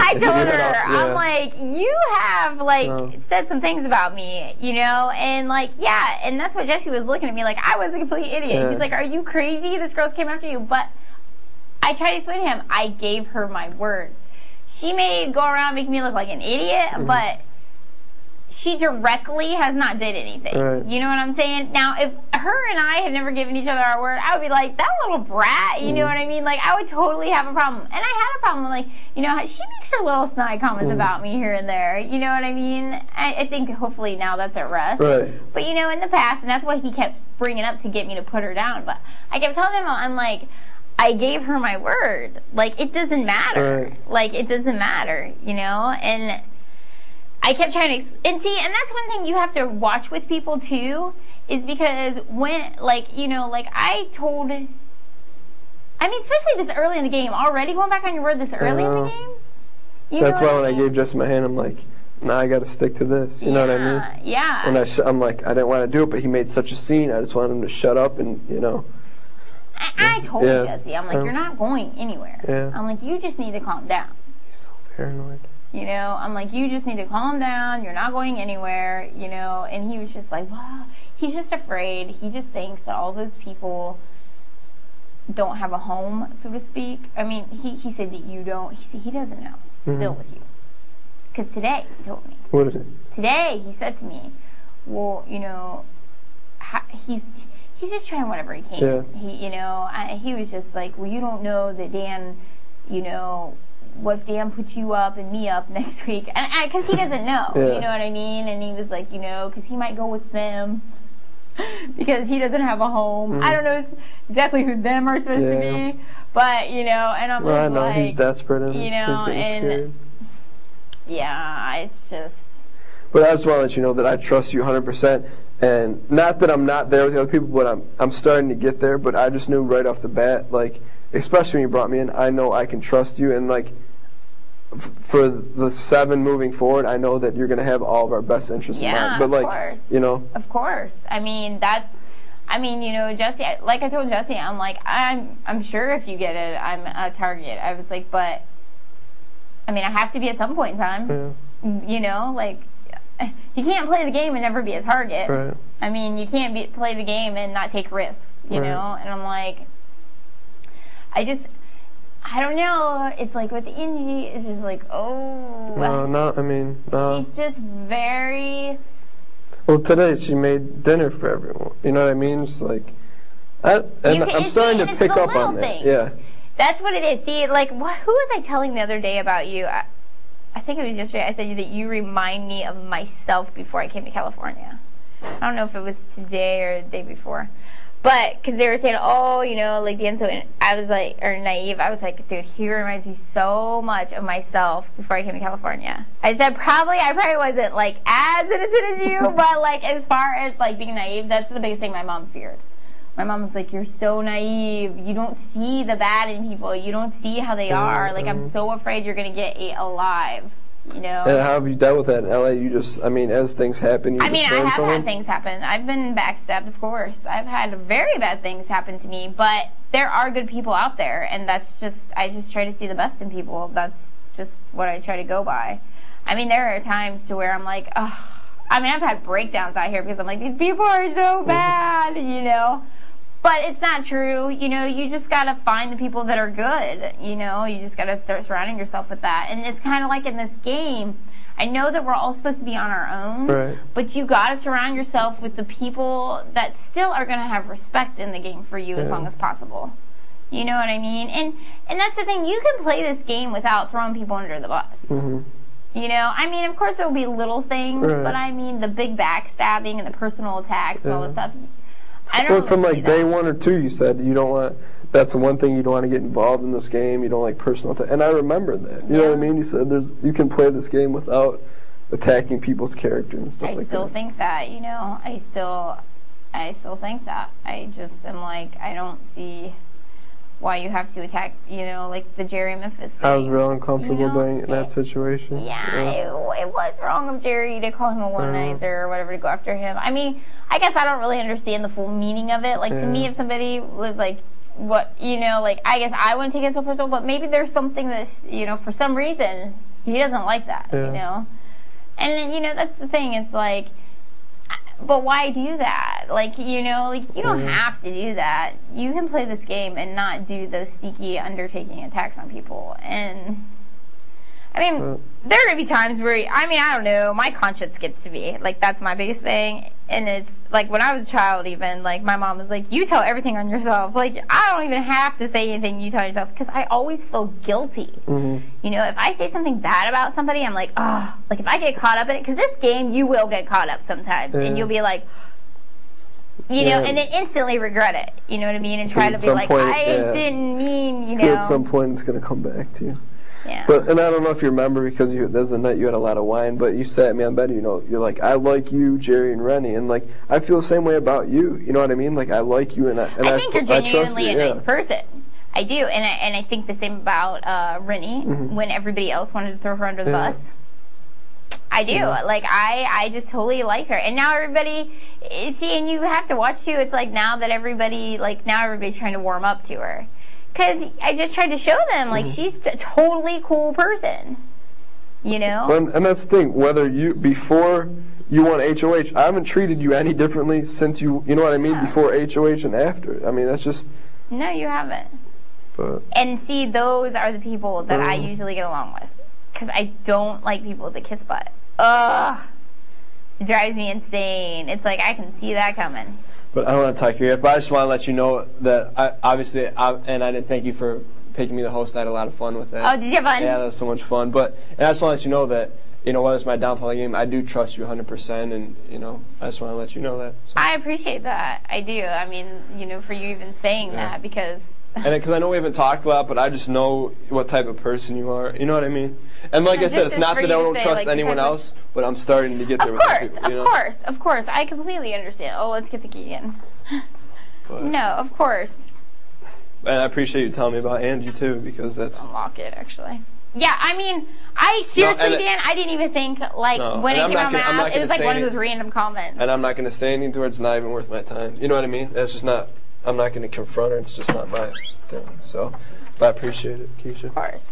I told her, I'm like, you have, like, said some things about me, you know, and, like, yeah, and that's what Jesse was looking at me like I was a complete idiot. He's like, are you crazy? This girl's came after you. But I tried to explain to him, I gave her my word. She may go around making me look like an idiot, but she directly has not did anything. You know what I'm saying? Now, if her and I had never given each other our word, I would be like, that little brat, you know what I mean? Like, I would totally have a problem. And I had a problem with, like, you know, she makes her little snide comments about me here and there. You know what I mean? I think hopefully now that's at rest. But, you know, in the past, and that's what he kept bringing up to get me to put her down. But I kept telling him, I'm like, I gave her my word. Like, it doesn't matter. Like, it doesn't matter, you know? And I kept trying to, and see, and that's one thing you have to watch with people too, is because when, like, you know, like I told, I mean, especially this early in the game, already going back on your word this early in the game. That's why when I gave Jesse my hand, I'm like, nah, I got to stick to this. You know what I mean? Yeah. And I'm like, I didn't want to do it, but he made such a scene. I just wanted him to shut up and, you know. I told Jesse, I'm like, you're not going anywhere. I'm like, you just need to calm down. He's so paranoid. You know, I'm like, you just need to calm down. You're not going anywhere, you know. And he was just like, well, he's just afraid. He just thinks that all those people don't have a home, so to speak. I mean, he said that you don't. He doesn't know. Still with you. Because today, he told me. What is it? Today, he said to me, well, you know, he's just trying whatever he can. He, you know, he was just like, well, you don't know that Dan, you know, what if Dan puts you up and me up next week? And because he doesn't know, you know what I mean? And he was like, you know, because he might go with them because he doesn't have a home. I don't know exactly who them are supposed to be, but, you know, and I'm I know, like, he's desperate and you know, he's getting scared. Yeah, it's just. But I just want to let you know that I trust you 100%. And not that I'm not there with the other people, but I'm starting to get there. But I just knew right off the bat, like, especially when you brought me in, I know I can trust you. And, like, for the 7 moving forward, I know that you're going to have all of our best interests in mind. But, like, of course. You know. Of course. I mean, you know, Jesse, like I told Jesse, I'm like, I'm sure if you get it, I'm a target. I was like, but, I mean, I have to be at some point in time. You know, like, you can't play the game and never be a target. I mean, you can't play the game and not take risks, you know? And I'm like, I don't know. It's like with Indy, it's just like, she's just very. Well, today she made dinner for everyone. You know what I mean? Just like, I'm starting to pick up on that. Yeah. That's what it is. See, like, who was I telling the other day about you? I think it was yesterday. I said that you remind me of myself before I came to California. I don't know if it was today or the day before. But, because they were saying, oh, you know, like, Dan, so I was like, or naive, I was like, dude, he reminds me so much of myself before I came to California. I said, I probably wasn't, like, as innocent as you, but, like, as far as, like, being naive, that's the biggest thing my mom feared. My mom was like, you're so naive. You don't see the bad in people. You don't see how they are. Like, I'm so afraid you're going to get ate alive. You know? And how have you dealt with that in LA? You just, I mean, as things happen, I have had things happen. I've been backstabbed, of course. I've had very bad things happen to me, but there are good people out there, and that's just, I just try to see the best in people. That's just what I try to go by. I mean, there are times to where I'm like, ugh. I mean, I've had breakdowns out here because I'm like, these people are so bad, you know? But it's not true. You know, you just got to find the people that are good. You know, you just got to start surrounding yourself with that. And it's kind of like in this game, I know that we're all supposed to be on our own, but you got to surround yourself with the people that still are going to have respect in the game for you as long as possible. You know what I mean? And that's the thing. You can play this game without throwing people under the bus. You know, I mean, of course there will be little things, but I mean the big backstabbing and the personal attacks and all this stuff. Well, from like day 1 or 2, you said you don't want. That's the one thing you don't want to get involved in this game. You don't like personal attacks, and I remember that. You know what I mean? You said you can play this game without attacking people's character and stuff like that. I still think that. You know, I still think that. I just am like, I don't see why you have to attack. You know, like the Jerry Memphis thing. I was real uncomfortable doing that situation. It was wrong of Jerry to call him a womanizer or whatever, to go after him. I mean, I guess I don't really understand the full meaning of it. Like, to me, if somebody was like, what, you know, like, I guess I wouldn't take it so personal, but maybe there's something that, you know, for some reason, he doesn't like that, you know? And then, you know, that's the thing, it's like, but why do that? Like, you know, like, you don't have to do that. You can play this game and not do those sneaky undertaking attacks on people. And, I mean, there are going to be times where, I mean, I don't know, my conscience gets to me. Like, that's my biggest thing. And it's, like, when I was a child even, like, my mom was like, you tell everything on yourself. Like, I don't even have to say anything you tell yourself, because I always feel guilty. You know, if I say something bad about somebody, I'm like, oh, like, if I get caught up in it, because this game, you will get caught up sometimes. And you'll be like, you know, and then instantly regret it. You know what I mean? And try to be like, I didn't mean, you know. At some point, it's going to come back to you. Yeah. But, and I don't know if you remember, because there's a night you had a lot of wine, but you sat me on bed, you know, you're like, I like you, Jerry and Rennie, and like, I feel the same way about you, you know what I mean? Like, I like you, and I think you're genuinely a nice person. I do, and I think the same about Rennie, when everybody else wanted to throw her under the bus. I do. Like, I just totally liked her. And now everybody, see, and you have to watch, too, it's like now everybody's trying to warm up to her. Because I just tried to show them, like, she's a totally cool person, you know? And that's the thing, whether before you won HOH, I haven't treated you any differently since you know what I mean, before HOH and after. I mean, that's just... No, you haven't. But, and see, those are the people that I usually get along with. Because I don't like people that kiss butt. Ugh. It drives me insane. It's like, I can see that coming. But I don't want to talk your ear, but I just want to let you know that and I didn't thank you for picking me the host. I had a lot of fun with that. Oh, did you have fun? Yeah, that was so much fun. And I just want to let you know that, you know, whether it's my downfall game, I do trust you 100%, and, you know, I just want to let you know that. So. I appreciate that. I do. I mean, you know, for you even saying that, because... And because I know we haven't talked a lot, but I just know what type of person you are. You know what I mean? And like I said, it's not that I don't trust anyone else, but I'm starting to get there with people. Of course. I completely understand. Oh, let's get the key in. No, of course. And I appreciate you telling me about Angie, too, because that's... Unlock it, actually. Yeah, I mean, I seriously, Dan, I didn't even think, like, when it came out of my mouth, it was like one of those random comments. And I'm not going to say anything to her. It's not even worth my time. You know what I mean? It's just not... I'm not going to confront her. It's just not my thing. So, but I appreciate it, Keesha. Of course.